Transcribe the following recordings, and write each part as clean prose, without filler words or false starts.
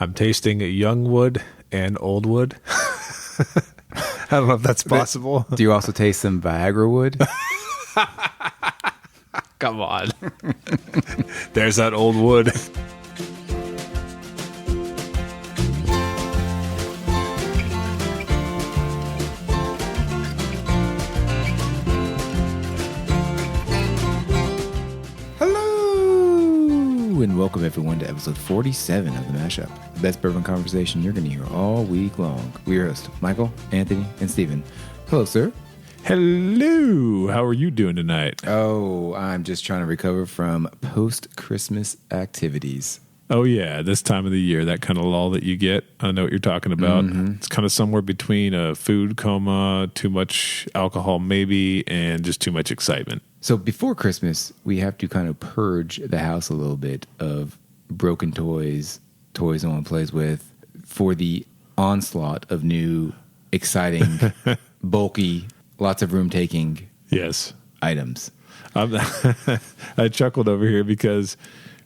I'm tasting young wood and old wood. I don't know if that's possible. Do you also taste some Viagra wood? Come on. There's that old wood. And welcome everyone to episode 47 of The Mashup, the best bourbon conversation you're going to hear all week long. We're your hosts, Michael, Anthony, and Steven. Hello, sir. Hello. How are you doing tonight? Oh, I'm just trying to recover from post-Christmas activities. Oh, yeah. This time of the year, that kind of lull that you get. I know what you're talking about. Mm-hmm. It's kind of somewhere between a food coma, too much alcohol maybe, and just too much excitement. So before Christmas, we have to kind of purge the house a little bit of broken toys, toys no one plays with, for the onslaught of new, exciting, bulky, lots of room-taking items. I chuckled over here because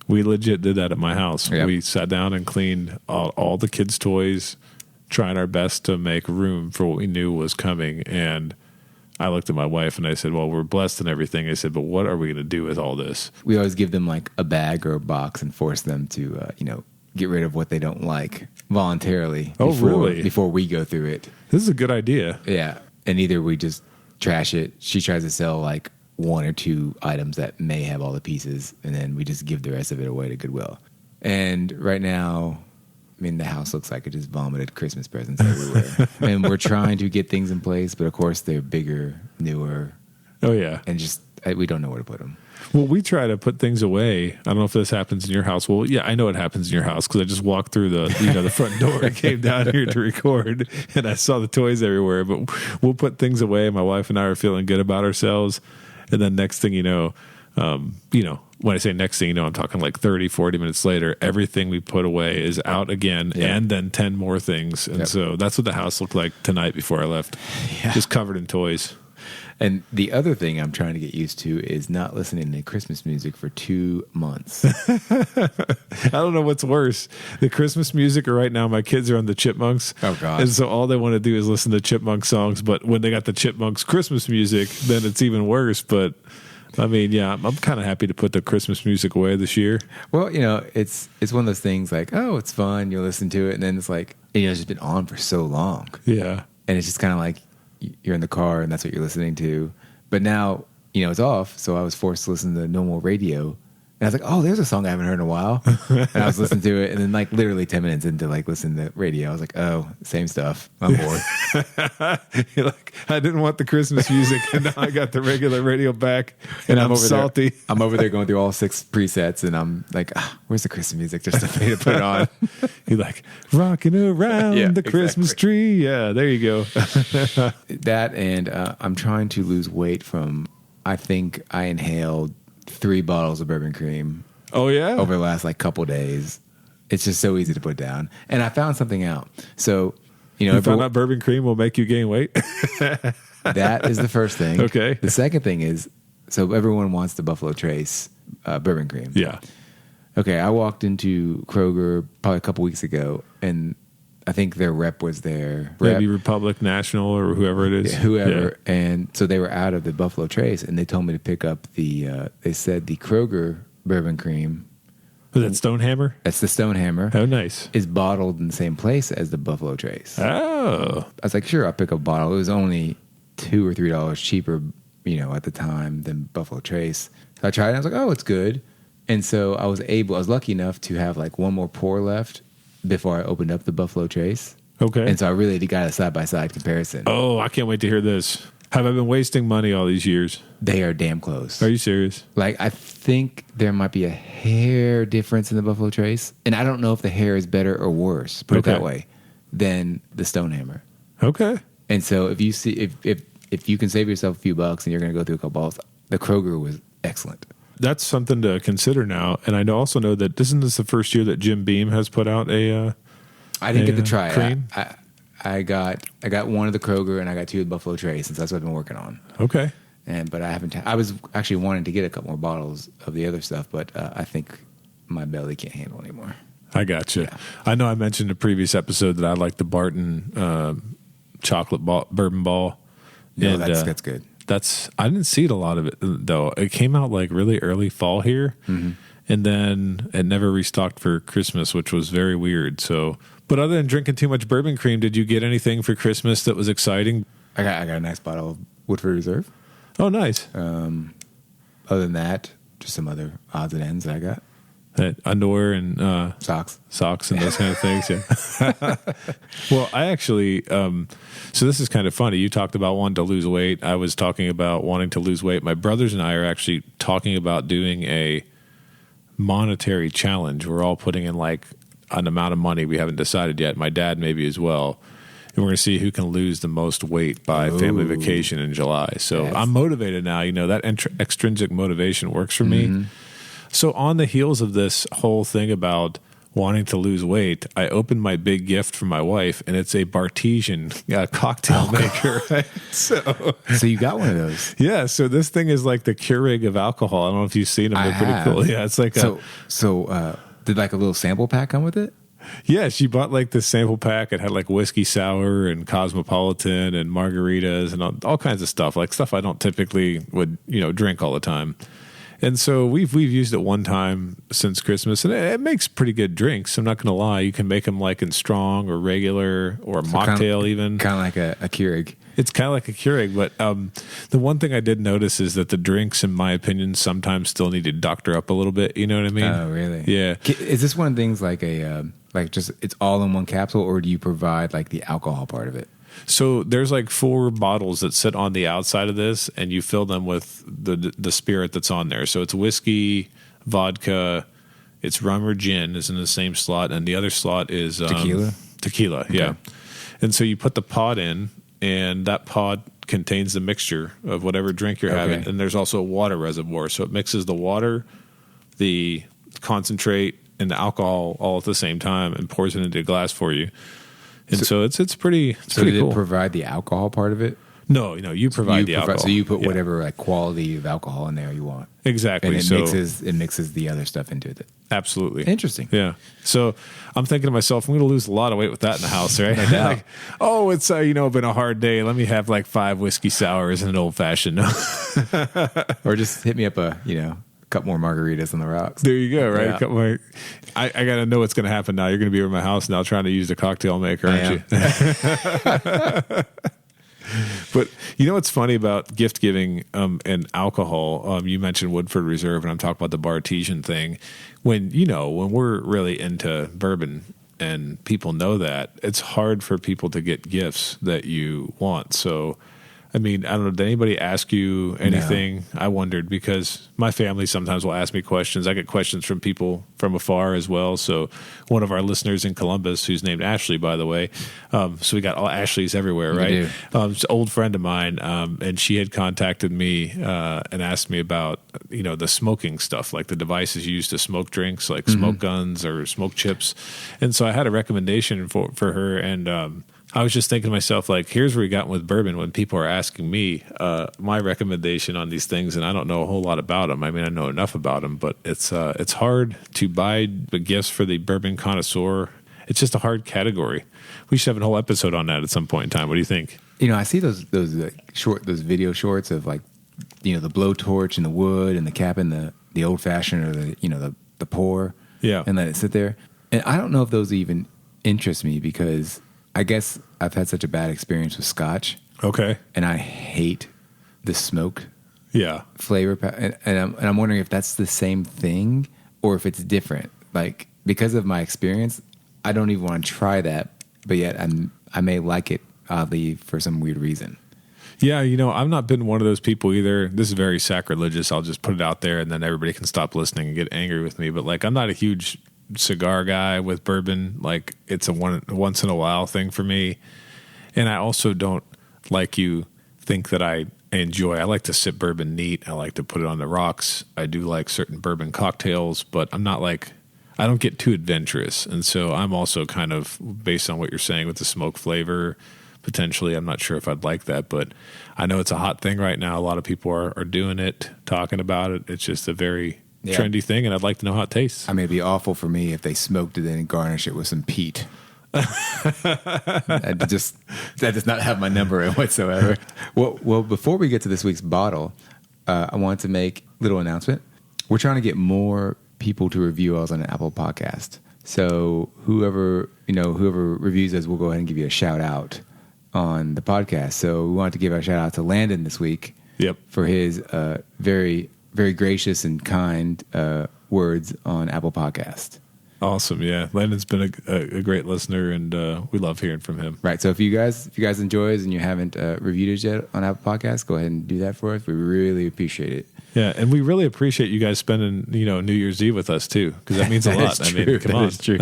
we legit did that at my house. Yep. We sat down and cleaned all the kids' toys, trying our best to make room for what we knew was coming, and I looked at my wife and I said, well, we're blessed and everything. I said, but what are we going to do with all this? We always give them like a bag or a box and force them to, get rid of what they don't like voluntarily. Really? Before we go through it. This is a good idea. Yeah. And either we just trash it. She tries to sell like one or two items that may have all the pieces, and then we just give the rest of it away to Goodwill. And right now, I mean, the house looks like it just vomited Christmas presents everywhere. And we're trying to get things in place, but of course they're bigger, newer. Oh, yeah. And just, we don't know where to put them. Well, we try to put things away. I don't know if this happens in your house. Well, yeah, I know it happens in your house because I just walked through the front door and came down here to record, and I saw the toys everywhere. But we'll put things away. My wife and I are feeling good about ourselves. And then next thing you know, when I say next thing, I'm talking like 30, 40 minutes later, everything we put away is out again, and then 10 more things. And so that's what the house looked like tonight before I left, just covered in toys. And the other thing I'm trying to get used to is not listening to Christmas music for 2 months. I don't know what's worse, the Christmas music or right now my kids are on the Chipmunks. Oh, God. And so all they want to do is listen to Chipmunk songs. But when they got the Chipmunks Christmas music, then it's even worse. But I mean, yeah, I'm kind of happy to put the Christmas music away this year. Well, it's one of those things like, oh, it's fun. You'll listen to it. And then it's like, it's just been on for so long. Yeah. And it's just kind of like you're in the car and that's what you're listening to. But now, it's off. So I was forced to listen to normal radio. And I was like, oh, there's a song I haven't heard in a while. And I was listening to it. And then like literally 10 minutes into like listening to radio, I was like, oh, same stuff. I'm bored. You're like, I didn't want the Christmas music. And now I got the regular radio back. And I'm salty. I'm over there going through all 6 presets. And I'm like, where's the Christmas music? Just for me to put it on. You're like, rocking around the Christmas tree. Yeah, there you go. That and I'm trying to lose weight from, I think I inhaled 3 bottles of bourbon cream. Oh, yeah? Over the last couple days. It's just so easy to put down. And I found something out. So, you found out bourbon cream will make you gain weight? That is the first thing. Okay. The second thing is, so everyone wants the Buffalo Trace bourbon cream. Yeah. Okay, I walked into Kroger probably a couple weeks ago, and I think their rep was there. Maybe Republic National or whoever it is. Whoever. Yeah. And so they were out of the Buffalo Trace, and they told me to pick up they said the Kroger bourbon cream. Was that Stonehammer? That's the Stonehammer. Oh, nice. Is bottled in the same place as the Buffalo Trace. Oh. I was like, sure, I'll pick up a bottle. It was only $2 or $3 cheaper, at the time than Buffalo Trace. So I tried it, and I was like, oh, it's good. And so I was lucky enough to have one more pour left before I opened up the Buffalo Trace. Okay. And so I really got a side-by-side comparison. Oh, I can't wait to hear this. Have I been wasting money all these years? They are damn close. Are you serious? I think there might be a hair difference in the Buffalo Trace. And I don't know if the hair is better or worse, put it that way, than the Stonehammer. Okay. And so if you see if you can save yourself a few bucks and you're going to go through a couple bottles, the Kroger was excellent. That's something to consider now. And I also know that isn't this the first year that Jim Beam has put out a I didn't get to try cream? it. I got one of the Kroger and I got 2 of the Buffalo Trace, since that's what I've been working on. Okay. But I haven't. I was actually wanting to get a couple more bottles of the other stuff, but I think my belly can't handle anymore. I gotcha. Yeah. I know I mentioned in a previous episode that I like the Barton chocolate bourbon ball. No, And, that's good. I didn't see a lot of it though. It came out like really early fall here, and then it never restocked for Christmas, which was very weird. So, but other than drinking too much bourbon cream, did you get anything for Christmas that was exciting? I got a nice bottle of Woodford Reserve. Oh, nice. Other than that, just some other odds and ends that I got. Underwear and Socks and those kind of things. Yeah. Well, I actually, so this is kind of funny. You talked about wanting to lose weight. I was talking about wanting to lose weight. My brothers and I are actually talking about doing a monetary challenge. We're all putting in like an amount of money. We haven't decided yet. My dad maybe as well. And we're going to see who can lose the most weight by family vacation in July. So I'm motivated now. You know, that extrinsic motivation works for me. So on the heels of this whole thing about wanting to lose weight, I opened my big gift for my wife, and it's a Bartesian cocktail maker. Right? So you got one of those? Yeah. So this thing is like the Keurig of alcohol. I don't know if you've seen them. They're pretty cool. Yeah. It's like did like a little sample pack come with it? Yeah, she bought like this sample pack. It had like whiskey sour and cosmopolitan and margaritas and all kinds of stuff, like stuff I don't typically would drink all the time. And so we've used it one time since Christmas, and it makes pretty good drinks. I'm not going to lie. You can make them like in strong or regular or a mocktail even. Kind of like a Keurig. It's kind of like a Keurig, but the one thing I did notice is that the drinks, in my opinion, sometimes still need to doctor up a little bit. You know what I mean? Oh, really? Yeah. Is this one of the things like just it's all in one capsule, or do you provide like the alcohol part of it? So there's like 4 bottles that sit on the outside of this, and you fill them with the spirit that's on there. So it's whiskey, vodka, it's rum or gin is in the same slot, and the other slot is tequila. Tequila, okay. Yeah. And so you put the pod in, and that pod contains the mixture of whatever drink you're having, and there's also a water reservoir, so it mixes the water, the concentrate, and the alcohol all at the same time, and pours it into a glass for you. And so it's pretty did cool. It provide the alcohol part of it? No, you provide the alcohol. So you put whatever like quality of alcohol in there you want. Exactly. And it mixes the other stuff into it. Absolutely. Interesting. Yeah. So I'm thinking to myself, I'm going to lose a lot of weight with that in the house, right? Like, it's been a hard day. Let me have like 5 whiskey sours and an old fashioned. Or just hit me up a couple more margaritas on the rocks. There you go, right? Yeah. I got to know what's going to happen now. You're going to be over my house now trying to use the cocktail maker, aren't you? But you know what's funny about gift giving and alcohol? You mentioned Woodford Reserve, and I'm talking about the Bartesian thing. When we're really into bourbon and people know that, it's hard for people to get gifts that you want. So I mean, I don't know. Did anybody ask you anything? No. I wondered because my family sometimes will ask me questions. I get questions from people from afar as well. So one of our listeners in Columbus, who's named Ashley, by the way. So we got all Ashleys everywhere, right? It's an old friend of mine, and she had contacted me and asked me about the smoking stuff, like the devices used to smoke drinks, like smoke guns or smoke chips. And so I had a recommendation for her, and I was just thinking to myself, like, here's where we got with bourbon when people are asking me my recommendation on these things, and I don't know a whole lot about them. I mean, I know enough about them, but it's hard to buy the gifts for the bourbon connoisseur. It's just a hard category. We should have a whole episode on that at some point in time. What do you think? I see those video shorts of like, the blowtorch and the wood and the cap and the old fashioned or the pour, and let it sit there. And I don't know if those even interest me because I guess I've had such a bad experience with Scotch. Okay. And I hate the smoke flavor. And I'm wondering if that's the same thing or if it's different. Like, because of my experience, I don't even want to try that, but yet I may like it oddly for some weird reason. Yeah, I've not been one of those people either. This is very sacrilegious. I'll just put it out there and then everybody can stop listening and get angry with me. But, like, I'm not a huge cigar guy with bourbon. Like, it's a once in a while thing for me. And I also don't, like you, think that I I like to sip bourbon neat. I like to put it on the rocks. I do like certain bourbon cocktails, but I'm not like, I don't get too adventurous. And so I'm also kind of, based on what you're saying with the smoke flavor, potentially, I'm not sure if I'd like that, but I know it's a hot thing right now. A lot of people are doing it, talking about it. It's just a very trendy thing, and I'd like to know how it tastes. I mean, it'd be awful for me if they smoked it and garnish it with some peat. That does not have my number in whatsoever. Well, before we get to this week's bottle, I want to make a little announcement. We're trying to get more people to review us on an Apple podcast. So whoever reviews us, we'll go ahead and give you a shout out on the podcast. So we wanted to give a shout out to Landon this week. Yep. For his very, very gracious and kind words on Apple Podcast. Awesome, yeah. Landon's been a great listener, and we love hearing from him. Right. So if you guys enjoy us and you haven't reviewed us yet on Apple Podcasts, go ahead and do that for us. We really appreciate it. Yeah, and we really appreciate you guys spending New Year's Eve with us too, because that means a lot. I mean, come on, it's true.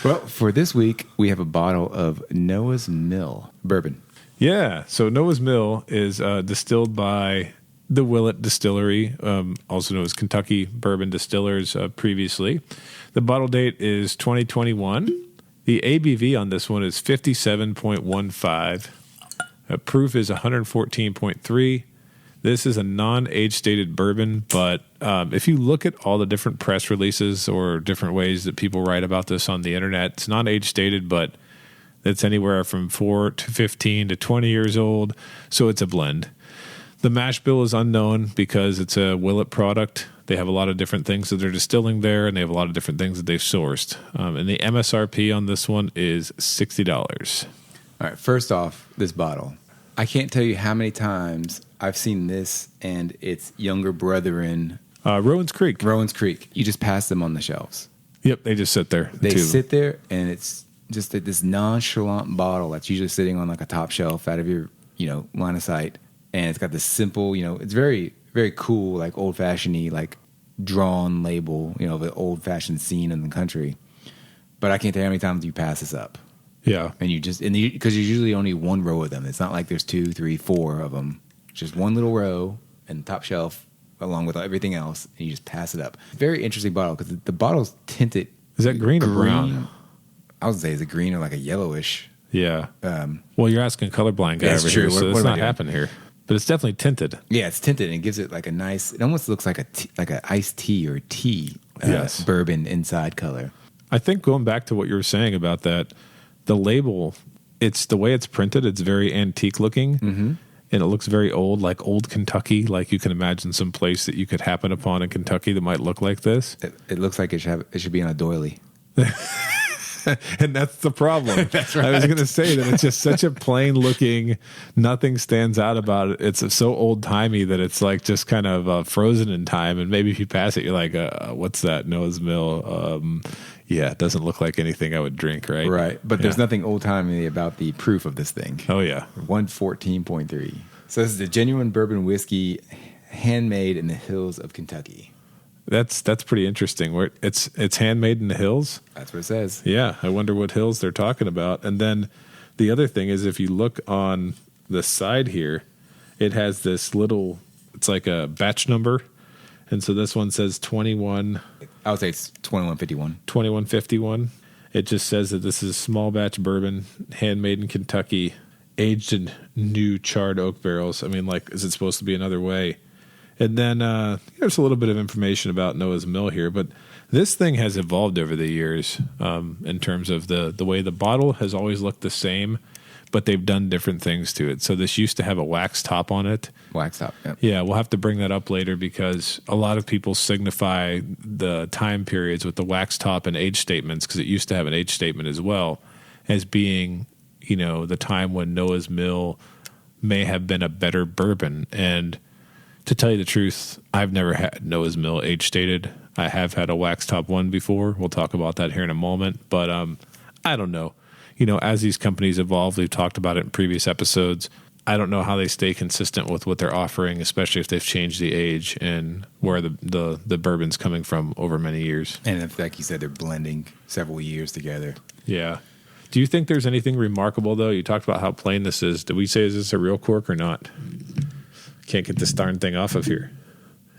Well, for this week we have a bottle of Noah's Mill bourbon. Yeah. So Noah's Mill is distilled by the Willett Distillery, also known as Kentucky Bourbon Distillers previously. The bottle date is 2021. The ABV on this one is 57.15. Proof is 114.3. This is a non-age stated bourbon, but if you look at all the different press releases or different ways that people write about this on the internet, it's not age stated, but it's anywhere from 4 to 15 to 20 years old, so it's a blend. The mash bill is unknown because it's a Willett product. They have a lot of different things that they're distilling there, and they have a lot of different things that they've sourced. And the MSRP on this one is $60. All right, first off, this bottle. I can't tell you how many times I've seen this and its younger brethren. Rowan's Creek. You just pass them on the shelves. Yep, they just sit there. They sit there, and it's just this nonchalant bottle that's usually sitting on like a top shelf out of your line of sight. And it's got this simple, it's very, very cool, like old-fashioned-y, like drawn label, of an old-fashioned scene in the country. But I can't tell you how many times you pass this up. Yeah. And because there's usually only one row of them. It's not like there's 2, 3, 4 of them. It's just one little row and top shelf along with everything else, and you just pass it up. Very interesting bottle because the bottle's tinted. Is that green or brown? I would say is it green or like a yellowish. Yeah. Well, you're asking colorblind guy over here, so it's not happening here. But it's definitely tinted. Yeah, it's tinted, and it gives it like a nice. It almost looks like an iced tea or tea. Yes. Bourbon inside color. I think going back to what you were saying about that, the label, it's the way it's printed. It's very antique looking, and it looks very old, like old Kentucky. Like you can imagine some place that you could happen upon in Kentucky that might look like this. It looks like it should be on a doily. And that's the problem. That's right. I was going to say that it's just such a plain looking, nothing stands out about it. It's so old timey that it's like just kind of frozen in time. And maybe if you pass it, you're like, what's that? Noah's Mill. Yeah, it doesn't look like anything I would drink, right? Right. But there's nothing old timey about the proof of this thing. Oh, yeah. 114.3. So this is a genuine bourbon whiskey handmade in the hills of Kentucky. That's pretty interesting. Where it's handmade in the hills. That's what it says. Yeah, I wonder what hills they're talking about. And then the other thing is, if you look on the side here, it has this little. It's like a batch number, and so this one says 21. I would say it's 2151. 2151. It just says that this is small batch bourbon, handmade in Kentucky, aged in new charred oak barrels. I mean, like, is it supposed to be another way? And then there's a little bit of information about Noah's Mill here, but this thing has evolved over the years in terms of the way the bottle has always looked the same, but they've done different things to it. So this used to have a wax top on it. Wax top, yep. Yeah, we'll have to bring that up later because a lot of people signify the time periods with the wax top and age statements, because it used to have an age statement as well, as being, the time when Noah's Mill may have been a better bourbon. And to tell you the truth, I've never had Noah's Mill age stated. I have had a wax top one before. We'll talk about that here in a moment. But I don't know. As these companies evolve, we've talked about it in previous episodes. I don't know how they stay consistent with what they're offering, especially if they've changed the age and where the bourbon's coming from over many years. And if, like you said, they're blending several years together. Yeah. Do you think there's anything remarkable, though? You talked about how plain this is. Did we say, is this a real cork or not? Can't get this darn thing off of here.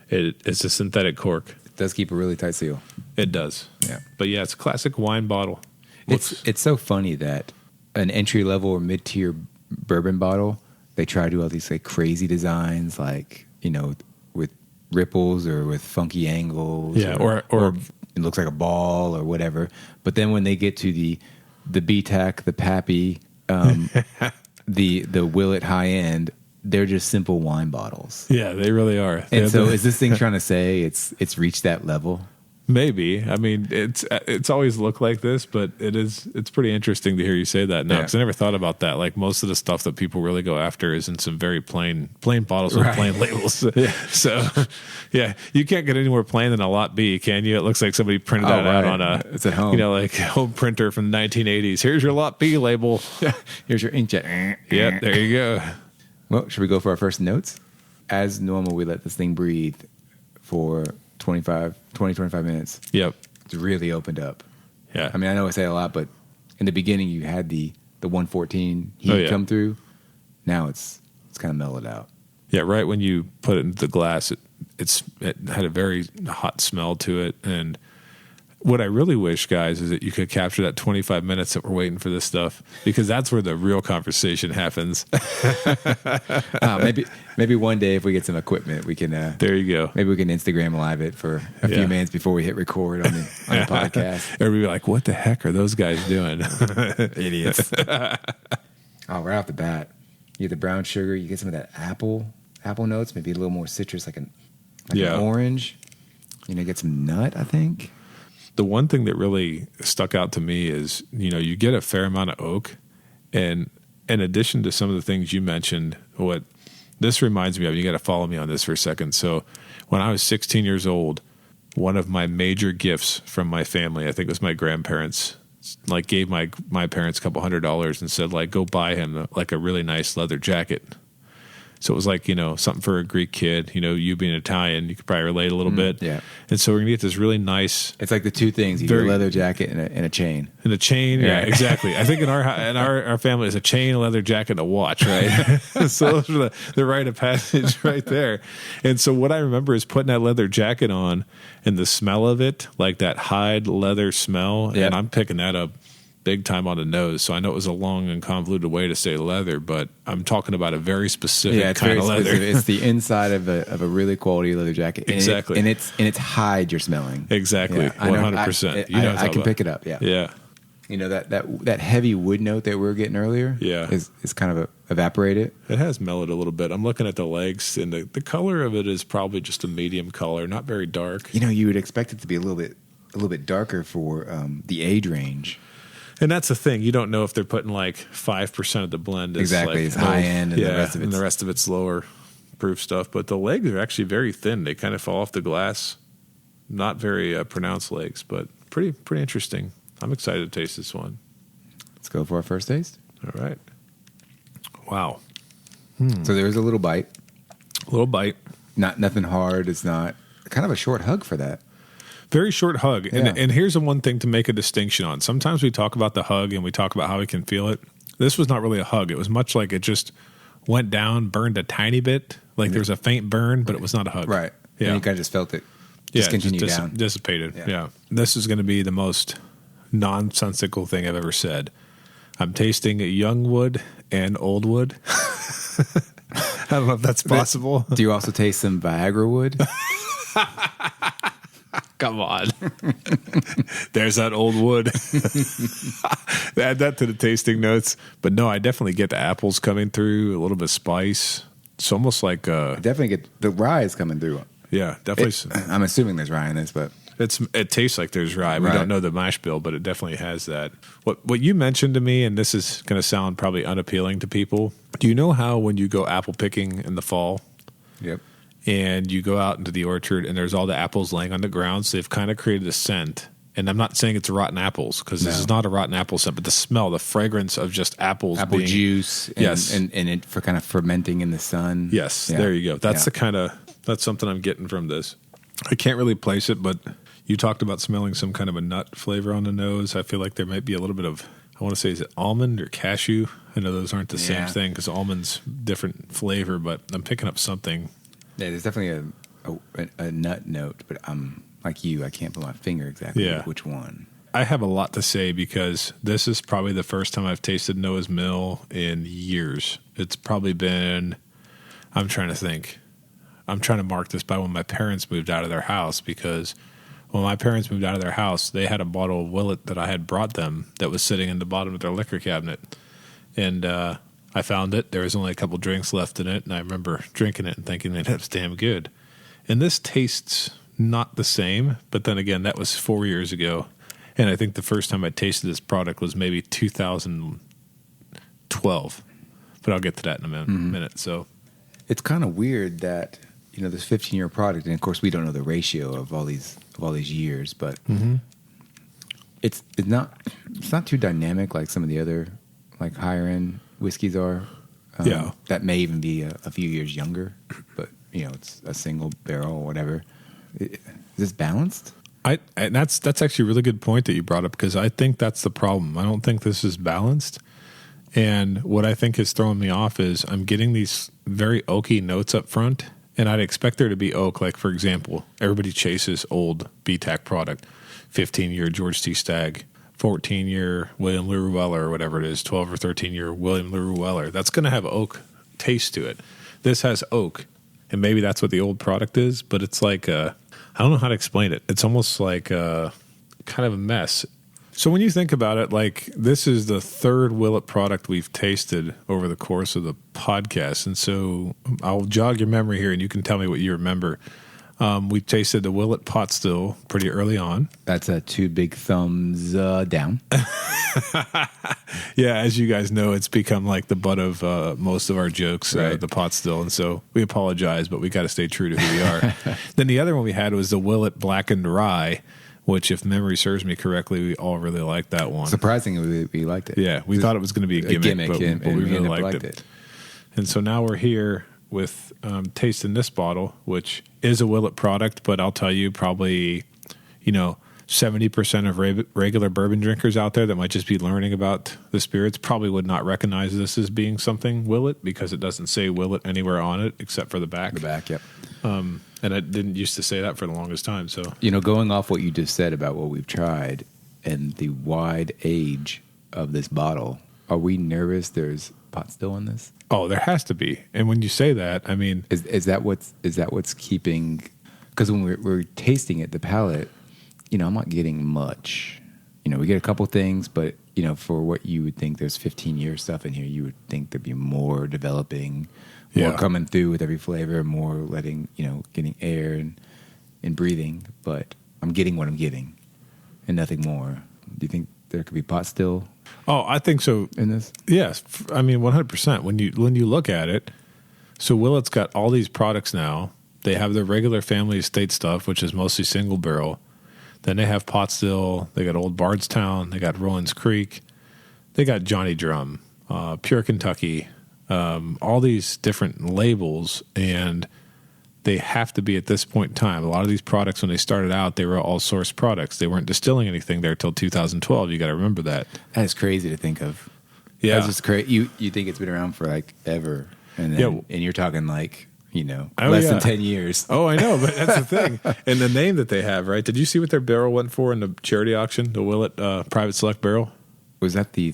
It's a synthetic cork. It does keep a really tight seal. It does. Yeah. But yeah, it's a classic wine bottle. It's so funny that an entry level or mid tier bourbon bottle, they try to do all these like crazy designs, like with ripples or with funky angles. Yeah, or it looks like a ball or whatever. But then when they get to the BTAC, the Pappy, the Willet high end, they're just simple wine bottles. Yeah, they really are. And so is this thing trying to say it's reached that level? Maybe. I mean, it's always looked like this, but it's pretty interesting to hear you say that now, because I never thought about that. Like, most of the stuff that people really go after is in some very plain bottles with plain labels. Yeah. So, yeah, you can't get any more plain than a Lot B, can you? It looks like somebody printed that out on it's at home. Like home printer from the 1980s. Here's your Lot B label. Here's your inkjet. Yep, there you go. Well, should we go for our first notes? As normal, we let this thing breathe for 25 minutes. Yep. It's really opened up. Yeah. I mean, I know I say a lot, but in the beginning you had the 114 heat come through. Now it's kind of mellowed out. Yeah, right when you put it into the glass, it had a very hot smell to it. And what I really wish, guys, is that you could capture that 25 minutes that we're waiting for this stuff, because that's where the real conversation happens. Maybe one day if we get some equipment, we can. There you go. Maybe we can Instagram live it for a few minutes before we hit record on the podcast. Everybody be like, "What the heck are those guys doing?" Idiots. Oh, right off the bat, you get the brown sugar. You get some of that apple notes, maybe a little more citrus, like an orange. You get some nut, I think. The one thing that really stuck out to me is, you get a fair amount of oak. And in addition to some of the things you mentioned, what this reminds me of, you got to follow me on this for a second. So when I was 16 years old, one of my major gifts from my family, I think it was my grandparents, gave my parents $200 and said, go buy him a really nice leather jacket. So it was something for a Greek kid. You being Italian, you could probably relate a little bit. Yeah. And so we're going to get this really nice... It's like the two things. You get a leather jacket and a chain. And a chain, yeah, exactly. I think in our family, it's a chain, a leather jacket, and a watch, right? So those are the rite of passage right there. And so what I remember is putting that leather jacket on and the smell of it, like that hide leather smell. Yep. And I'm picking that up big time on the nose. So I know it was a long and convoluted way to say leather, but I'm talking about a very specific kind of leather. Specific. It's the inside of a really quality leather jacket. Exactly. And it's hide you're smelling. Exactly. 100%. I can pick it up. Yeah. Yeah. That heavy wood note that we were getting earlier is kind of evaporated. It has mellowed a little bit. I'm looking at the legs, and the color of it is probably just a medium color, not very dark. You would expect it to be a little bit darker for the age range. And that's the thing. You don't know if they're putting 5% of the blend. Exactly. It's high end, and the rest of it's lower proof stuff. But the legs are actually very thin. They kind of fall off the glass. Not very pronounced legs, but pretty interesting. I'm excited to taste this one. Let's go for our first taste. All right. Wow. So there's a little bite. Nothing hard. It's not kind of a short hug for that. Very short hug. Yeah. And here's the one thing to make a distinction on. Sometimes we talk about the hug and we talk about how we can feel it. This was not really a hug. It was much like it just went down, burned a tiny bit. There was a faint burn, but it was not a hug. Right. Yeah. And you kind of just felt it just continue down. Dissipated. Yeah. This is going to be the most nonsensical thing I've ever said. I'm tasting young wood and old wood. I don't know if that's possible. Do you also taste some Viagra wood? Come on. There's that old wood. Add that to the tasting notes. But no, I definitely get the apples coming through, a little bit of spice. It's almost like... I definitely get the rye is coming through. Yeah, definitely. I'm assuming there's rye in this, but... It tastes like there's rye. We don't know the mash bill, but it definitely has that. What you mentioned to me, and this is going to sound probably unappealing to people, do you know how when you go apple picking in the fall... Yep. And you go out into the orchard and there's all the apples laying on the ground. So they've kind of created a scent. And I'm not saying it's rotten apples because this is not a rotten apple scent, but the smell, the fragrance of just apple juice. And it for kind of fermenting in the sun. Yes. Yeah. There you go. That's that's something I'm getting from this. I can't really place it, but you talked about smelling some kind of a nut flavor on the nose. I feel like there might be a little bit of, I want to say, is it almond or cashew? I know those aren't the same thing because almond's different flavor, but I'm picking up something. Yeah, there's definitely a nut note, but I'm like you. I can't put my finger exactly which one. I have a lot to say because this is probably the first time I've tasted Noah's Mill in years. It's probably been, I'm trying to think, I'm trying to mark this by when my parents moved out of their house, because when my parents moved out of their house, they had a bottle of Willet that I had brought them that was sitting in the bottom of their liquor cabinet. And I found it. There was only a couple drinks left in it, and I remember drinking it and thinking that it was damn good. And this tastes not the same, but then again, that was 4 years ago. And I think the first time I tasted this product was maybe 2012. But I'll get to that in a minute. So it's kind of weird that, this 15-year product, and of course we don't know the ratio of all these years, but it's not too dynamic like some of the other like higher end whiskeys are. That may even be a few years younger, but it's a single barrel or whatever. Is this balanced? And that's actually a really good point that you brought up, because I think that's the problem. I don't think this is balanced. And what I think is throwing me off is I'm getting these very oaky notes up front, and I'd expect there to be oak. Like, for example, everybody chases old BTAC product, 15-year George T. Stagg, 14-year William LaRue Weller, or whatever it is, 12 or 13-year William LaRue Weller. That's going to have oak taste to it. This has oak, and maybe that's what the old product is, but it's like I don't know how to explain it. It's almost like kind of a mess. So when you think about it, like, this is the third Willet product we've tasted over the course of the podcast. And so I'll jog your memory here and you can tell me what you remember. We tasted the Willet Pot Still pretty early on. That's a 2 big thumbs down. Yeah, as you guys know, it's become like the butt of most of our jokes, right. The Pot Still. And so we apologize, but we got to stay true to who we are. Then the other one we had was the Willet Blackened Rye, which, if memory serves me correctly, we all really liked that one. Surprisingly, we liked it. Yeah, we thought it was going to be a gimmick, but we really liked it. And so now we're here with tasting this bottle, which is a Willet product, but I'll tell you, probably, 70% of regular bourbon drinkers out there that might just be learning about the spirits probably would not recognize this as being something Willet, because it doesn't say Willet anywhere on it except for the back. The back, yep. And I didn't used to say that for the longest time. So, going off what you just said about what we've tried and the wide age of this bottle, are we nervous there's pot still in this? Oh, there has to be. And when you say that, I mean, is that what's keeping? Because when we're tasting it, the palate, I'm not getting much. We get a couple things, but for what you would think there's 15-year stuff in here, you would think there'd be more developing. More coming through with every flavor, more letting, getting air and breathing. But I'm getting what I'm getting and nothing more. Do you think there could be pot still? Oh, I think so. In this? Yes. I mean, 100%. When you look at it, so Willet's got all these products now. They have their regular family estate stuff, which is mostly single barrel. Then they have pot still. They got Old Bardstown. They got Rollins Creek. They got Johnny Drum, Pure Kentucky. All these different labels, and they have to be at this point in time. A lot of these products, when they started out, they were all source products. They weren't distilling anything there till 2012. You got to remember that. That's crazy to think of. Yeah, that's just crazy. You think it's been around for like ever, and then, and you're talking like less than 10 years. Oh, I know, but that's the thing. And the name that they have, right? Did you see what their barrel went for in the charity auction? The Willet Private Select barrel. Was that the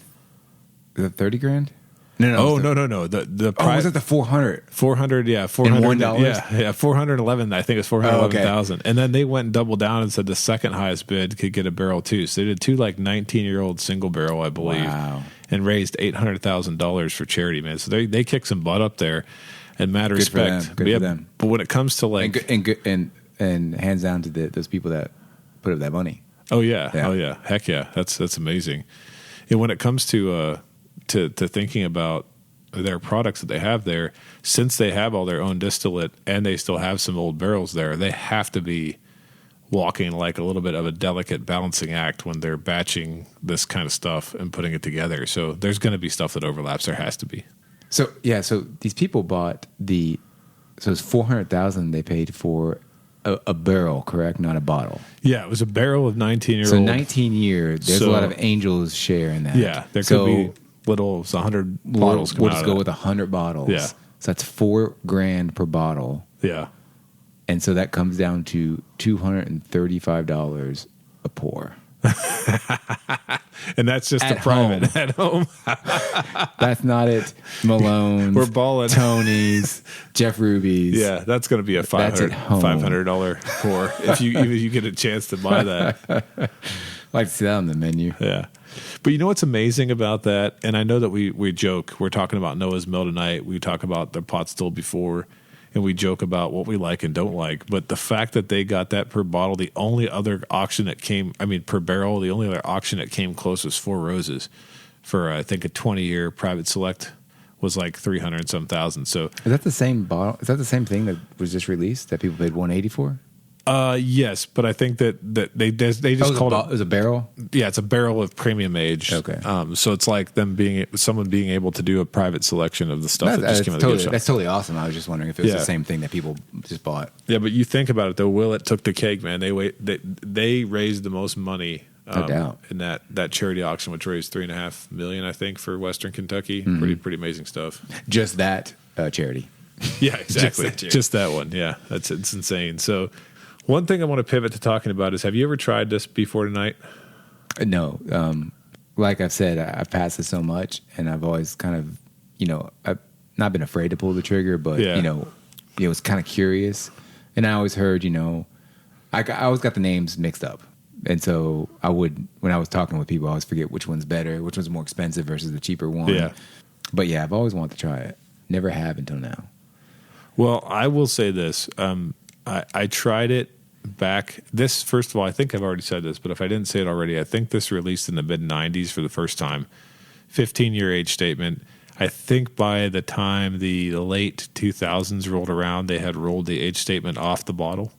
30 grand? No. No. The was it the 400? 400, yeah, $400. Yeah, 411. I think it was 411,000. Okay. And then they went and doubled down and said the second highest bid could get a barrel too. So they did 2 like 19-year-old single barrel, I believe, and raised $800,000 for charity. Man, so they kicked some butt up there. And mad respect, Good for them. But when it comes to like and hands down to those people that put up that money. Oh yeah, heck yeah, that's amazing. And when it comes to thinking about their products that they have there, since they have all their own distillate and they still have some old barrels there, they have to be walking like a little bit of a delicate balancing act when they're batching this kind of stuff and putting it together. So there's going to be stuff that overlaps. There has to be. So these people bought it's 400,000 they paid for a barrel, correct? Not a bottle. Yeah, it was a barrel of 19-year-old. So 19 years. There's a lot of angels share in that. Yeah, there could be little 100 bottles. We'll just go with 100 bottles. Yeah, so that's $4,000 per bottle. Yeah, and so that comes down to $235 a pour. And that's just At a private home. at home. That's not it. Malone's, We're balling. Tony's, Jeff Ruby's. Yeah, that's going to be a That's at home. $500 pour if you get a chance to buy that. I'd like to see that on the menu. Yeah. But you know what's amazing about that? And I know that we joke. We're talking about Noah's Mill tonight. We talk about the pot still before, and we joke about what we like and don't like. But the fact that they got that per bottle, the only other auction that came, per barrel, the only other auction that came close was Four Roses for, I think, a 20-year private select was like 300 and some thousand. So is that the same bottle? Is that the same thing that was just released that people paid $180 for? Yes, but I think that they just called it was a barrel. Yeah, it's a barrel of premium age. Okay. So it's like someone being able to do a private selection of the stuff that just came out of the gift shop. That's totally awesome. I was just wondering if it was the same thing that people just bought. Yeah, but you think about it though. Willett took the cake, man. They raised the most money. No doubt. In that charity auction, which raised $3.5 million, I think, for Western Kentucky. Mm-hmm. Pretty amazing stuff. Just that charity. Yeah, exactly. Just that one. Yeah, it's insane. So. One thing I want to pivot to talking about is, have you ever tried this before tonight? No. Like I've said, I've passed it so much, and I've always kind of, I've not been afraid to pull the trigger, but, was kind of curious. And I always heard, I always got the names mixed up. And so when I was talking with people, I always forget which one's better, which one's more expensive versus the cheaper one. Yeah. But yeah, I've always wanted to try it. Never have until now. Well, I will say this. I tried it back. This, first of all, I think I've already said this, but if I didn't say it already, I think this released in the mid-90s for the first time. 15-year age statement. I think by the time the late 2000s rolled around, they had rolled the age statement off the bottle,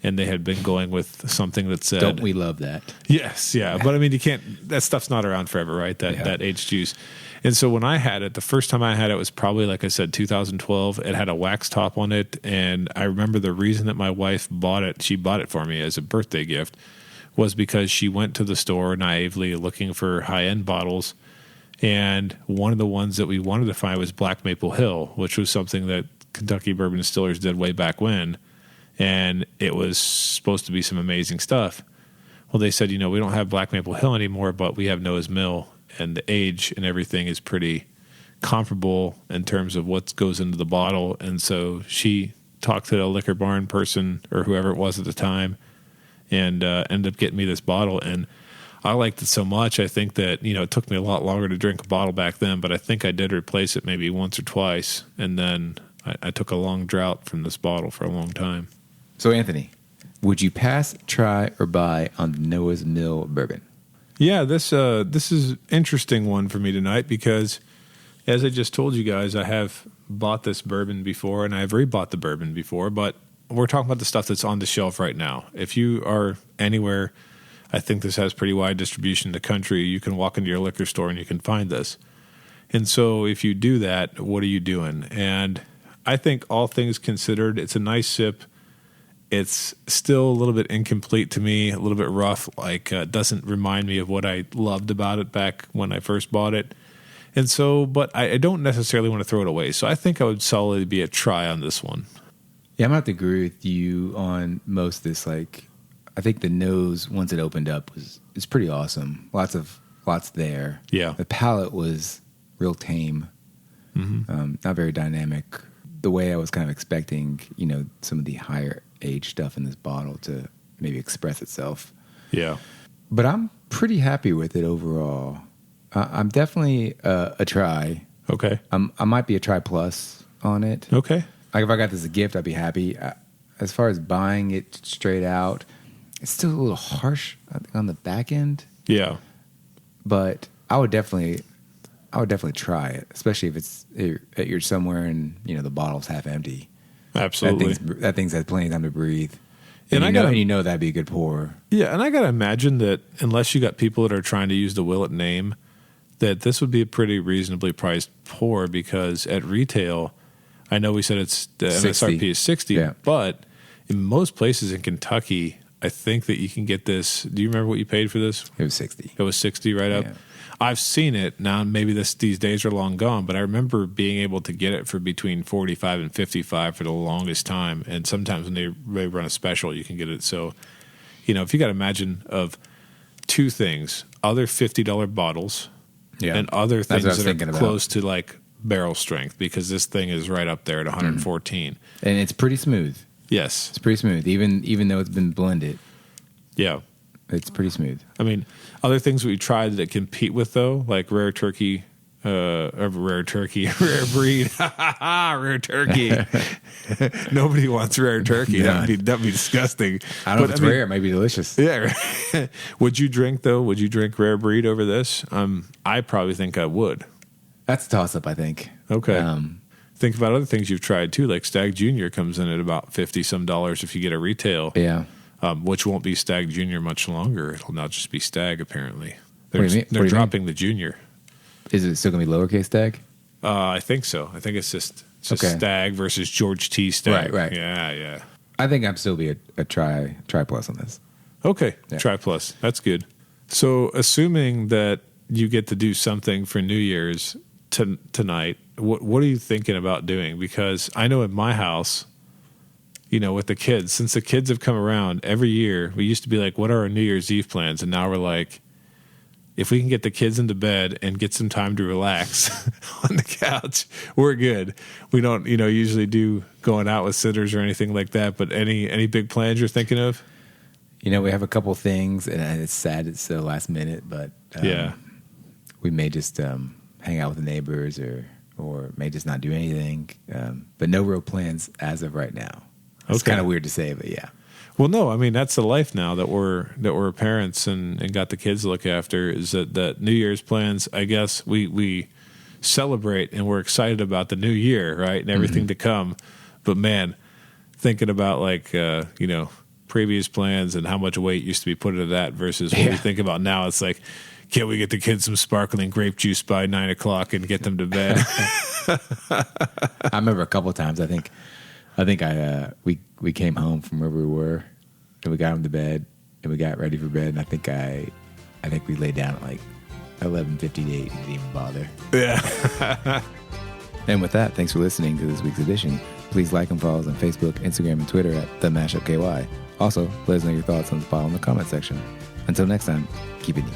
and they had been going with something that said... Don't we love that? Yes, yeah. But, you can't... That stuff's not around forever, right? That aged juice. And so when I had it, the first time I had it was probably, like I said, 2012. It had a wax top on it, and I remember the reason that my wife bought it, she bought it for me as a birthday gift, was because she went to the store naively looking for high-end bottles, and one of the ones that we wanted to find was Black Maple Hill, which was something that Kentucky Bourbon Distillers did way back when, and it was supposed to be some amazing stuff. Well, they said, we don't have Black Maple Hill anymore, but we have Noah's Mill, and the age and everything is pretty comparable in terms of what goes into the bottle. And so she talked to the liquor barn person or whoever it was at the time and ended up getting me this bottle. And I liked it so much. I think that, it took me a lot longer to drink a bottle back then, but I think I did replace it maybe once or twice. And then I took a long drought from this bottle for a long time. So, Anthony, would you pass, try, or buy on the Noah's Mill bourbon? Yeah, this is an interesting one for me tonight because, as I just told you guys, I have bought this bourbon before and I've rebought the bourbon before, but we're talking about the stuff that's on the shelf right now. If you are anywhere, I think this has pretty wide distribution in the country. You can walk into your liquor store and you can find this. And so if you do that, what are you doing? And I think all things considered, it's a nice sip. It's still a little bit incomplete to me, a little bit rough, doesn't remind me of what I loved about it back when I first bought it. And so, but I don't necessarily want to throw it away. So I think I would solidly be a try on this one. Yeah, I'm going to have to agree with you on most of this. I think the nose, once it opened up, is pretty awesome. Lots there. Yeah. The palate was real tame, not very dynamic. The way I was kind of expecting, some of the higher age stuff in this bottle to maybe express itself. Yeah. But I'm pretty happy with it overall. I'm definitely a try. Okay. I might be a try plus on it. Okay. If I got this as a gift, I'd be happy. As far as buying it straight out, it's still a little harsh, I think, on the back end. Yeah. But I would definitely try it, especially if you're somewhere and the bottle's half empty. Absolutely. That thing's had plenty of time to breathe. And that'd be a good pour. Yeah, and I got to imagine that unless you got people that are trying to use the Willett name, that this would be a pretty reasonably priced pour because at retail, I know we said it's the MSRP is 60, yeah. But in most places in Kentucky, I think that you can get this. Do you remember what you paid for this? It was 60. It was 60 right up. Yeah. I've seen it now. Maybe these days are long gone, but I remember being able to get it for between 45 and 55 for the longest time. And sometimes when they run a special, you can get it. So, if you got to imagine of two things: other $50 bottles, and other That's what I things was that thinking are about. close to like barrel strength, because this thing is right up there at 114. And it's pretty smooth. Yes. It's pretty smooth, even though it's been blended. Yeah. It's pretty smooth. I mean, other things we tried that compete with, though, like rare turkey, rare breed, rare turkey. Nobody wants rare turkey. No. That'd be disgusting. I don't know if it's rare. It might be delicious. Yeah. Would you drink rare breed over this? I probably think I would. That's a toss-up, I think. Okay. Think about other things you've tried too, like Stagg Junior comes in at about $50-some if you get a retail. Yeah. Which won't be Stagg Junior much longer. It'll now just be Stagg. Apparently, What do you mean? They're dropping the Junior. Is it still going to be lowercase Stagg? I think so. I think it's just Okay. Stagg versus George T. Stagg. Right. Yeah. I think I'd still be a try plus on this. Okay, Yeah. Try plus. That's good. So, assuming that you get to do something for New Year's tonight, what are you thinking about doing? Because I know in my house, with the kids, since the kids have come around every year, we used to be like, what are our New Year's Eve plans? And now we're like, if we can get the kids into bed and get some time to relax on the couch, we're good. We don't, usually do going out with sitters or anything like that. But any big plans you're thinking of? We have a couple things, and it's sad it's the last minute, but we may just hang out with the neighbors or may just not do anything. But no real plans as of right now. It's kind of weird to say, but yeah. Well, no, I mean, that's the life now that we're parents and got the kids to look after, is that New Year's plans, I guess we celebrate and we're excited about the new year, right? And everything to come. But man, thinking about like, previous plans and how much weight used to be put into that versus what we think about now, it's like, can't we get the kids some sparkling grape juice by 9:00 and get them to bed? I remember a couple of times, I think we came home from where we were and we got them to bed and we got ready for bed, and I think we laid down at like 11:58 and didn't even bother. Yeah. And with that, thanks for listening to this week's edition. Please like and follow us on Facebook, Instagram, and Twitter at TheMashupKY. Also, let us know your thoughts on the file in the comment section. Until next time, keep it neat.